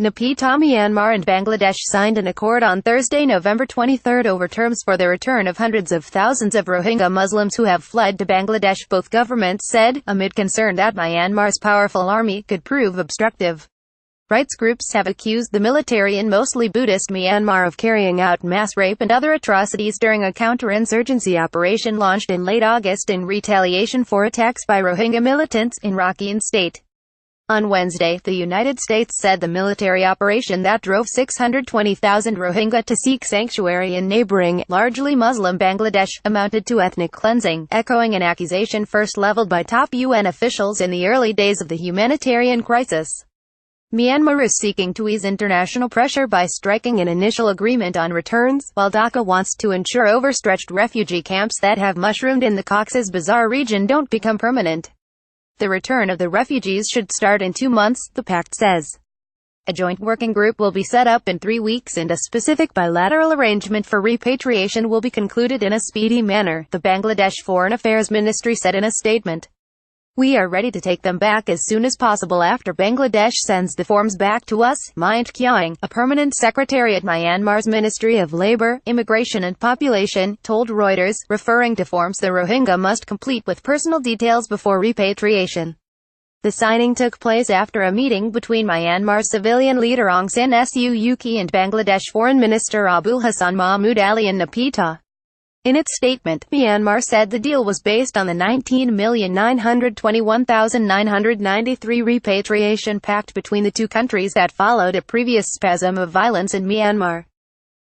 NAYPYITAW Myanmar and Bangladesh signed an accord on Thursday, November 23 over terms for the return of hundreds of thousands of Rohingya Muslims who have fled to Bangladesh, both governments said, amid concern that Myanmar's powerful army could prove obstructive. Rights groups have accused the military in mostly Buddhist Myanmar of carrying out mass rape and other atrocities during a counterinsurgency operation launched in late August in retaliation for attacks by Rohingya militants in Rakhine State. On Wednesday, the United States said the military operation that drove 620,000 Rohingya to seek sanctuary in neighboring, largely Muslim Bangladesh, amounted to ethnic cleansing, echoing an accusation first leveled by top UN officials in the early days of the humanitarian crisis. Myanmar is seeking to ease international pressure by striking an initial agreement on returns, while Dhaka wants to ensure overstretched refugee camps that have mushroomed in the Cox's Bazar region don't become permanent. The return of the refugees should start in 2 months, the pact says. A joint working group will be set up in 3 weeks and a specific bilateral arrangement for repatriation will be concluded in a speedy manner, the Bangladesh Foreign Affairs Ministry said in a statement. We are ready to take them back as soon as possible after Bangladesh sends the forms back to us, Myanmar, a permanent secretary at Myanmar's Ministry of Labour, Immigration and Population, told Reuters, referring to forms the Rohingya must complete with personal details before repatriation. The signing took place after a meeting between Myanmar's civilian leader Aung San Suu Kyi and Bangladesh Foreign Minister Abul Hassan Mahmood Ali in NAYPYITAW. In its statement, Myanmar said the deal was based on the 19,921,993 repatriation pact between the two countries that followed a previous spasm of violence in Myanmar.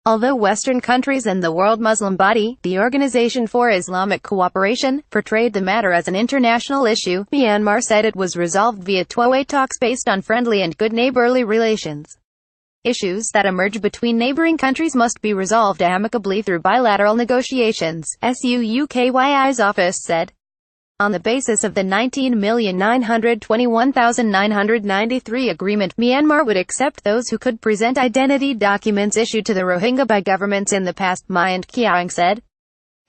Although Western countries and the World Muslim Body, the Organization for Islamic Cooperation, portrayed the matter as an international issue, Myanmar said it was resolved via two-way talks based on friendly and good neighborly relations. Issues that emerge between neighboring countries must be resolved amicably through bilateral negotiations, SUKYI's office said. On the basis of the 19,921,993 agreement, Myanmar would accept those who could present identity documents issued to the Rohingya by governments in the past, Myanmar said.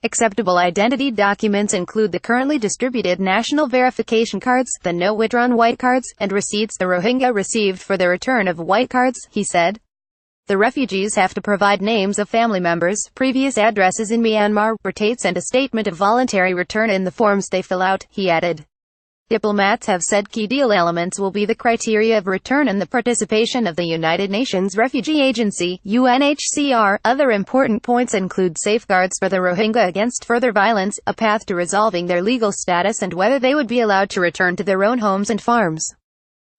Acceptable identity documents include the currently distributed national verification cards, the no-withdrawn white cards, and receipts the Rohingya received for the return of white cards, he said. The refugees have to provide names of family members, previous addresses in Myanmar, dates and a statement of voluntary return in the forms they fill out, he added. Diplomats have said key deal elements will be the criteria of return and the participation of the United Nations Refugee Agency, UNHCR. Other important points include safeguards for the Rohingya against further violence, a path to resolving their legal status and whether they would be allowed to return to their own homes and farms.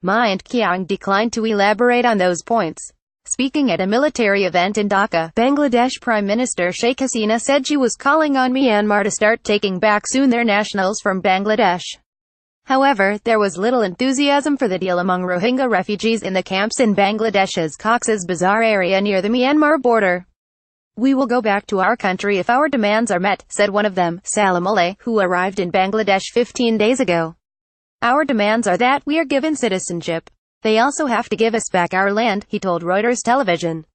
Myanmar declined to elaborate on those points. Speaking at a military event in Dhaka, Bangladesh Prime Minister Sheikh Hasina said she was calling on Myanmar to start taking back soon their nationals from Bangladesh. However, there was little enthusiasm for the deal among Rohingya refugees in the camps in Bangladesh's Cox's Bazar area near the Myanmar border. We will go back to our country if our demands are met, said one of them, Salam Alay, who arrived in Bangladesh 15 days ago. Our demands are that we are given citizenship. They also have to give us back our land, he told Reuters television.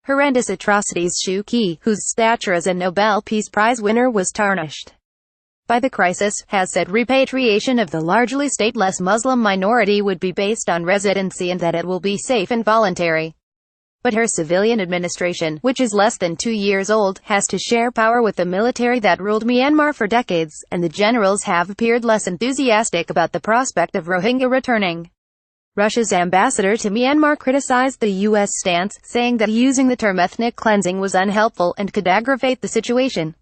Horrendous atrocities. Suu Kyi, whose stature as a Nobel Peace Prize winner was tarnished by the crisis, has said repatriation of the largely stateless Muslim minority would be based on residency and that it will be safe and voluntary. But her civilian administration, which is less than 2 years old, has to share power with the military that ruled Myanmar for decades, and the generals have appeared less enthusiastic about the prospect of Rohingya returning. Russia's ambassador to Myanmar criticized the U.S. stance, saying that using the term ethnic cleansing was unhelpful and could aggravate the situation.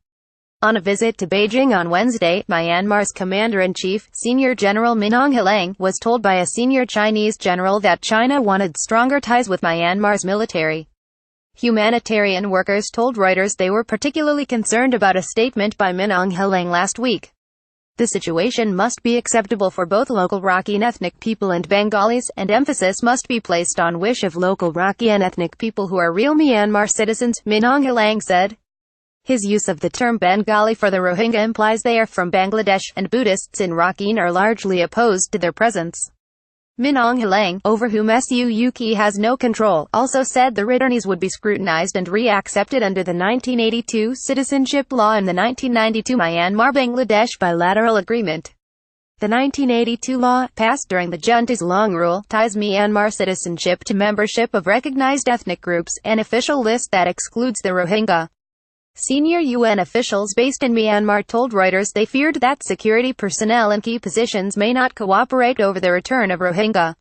On a visit to Beijing on Wednesday, Myanmar's Commander-in-Chief, Senior General Min Aung Hlaing, was told by a senior Chinese general that China wanted stronger ties with Myanmar's military. Humanitarian workers told Reuters they were particularly concerned about a statement by Min Aung Hlaing last week. The situation must be acceptable for both local Rakhine ethnic people and Bengalis, and emphasis must be placed on wish of local Rakhine ethnic people who are real Myanmar citizens, Min Aung Hlaing said. His use of the term Bengali for the Rohingya implies they are from Bangladesh, and Buddhists in Rakhine are largely opposed to their presence. Min Aung Hlaing, over whom Suu Kyi has no control, also said the returnees would be scrutinized and re-accepted under the 1982 citizenship law and the 1992 Myanmar-Bangladesh bilateral agreement. The 1982 law, passed during the junta's long rule, ties Myanmar citizenship to membership of recognized ethnic groups, an official list that excludes the Rohingya. Senior UN officials based in Myanmar told Reuters they feared that security personnel in key positions may not cooperate over the return of Rohingya.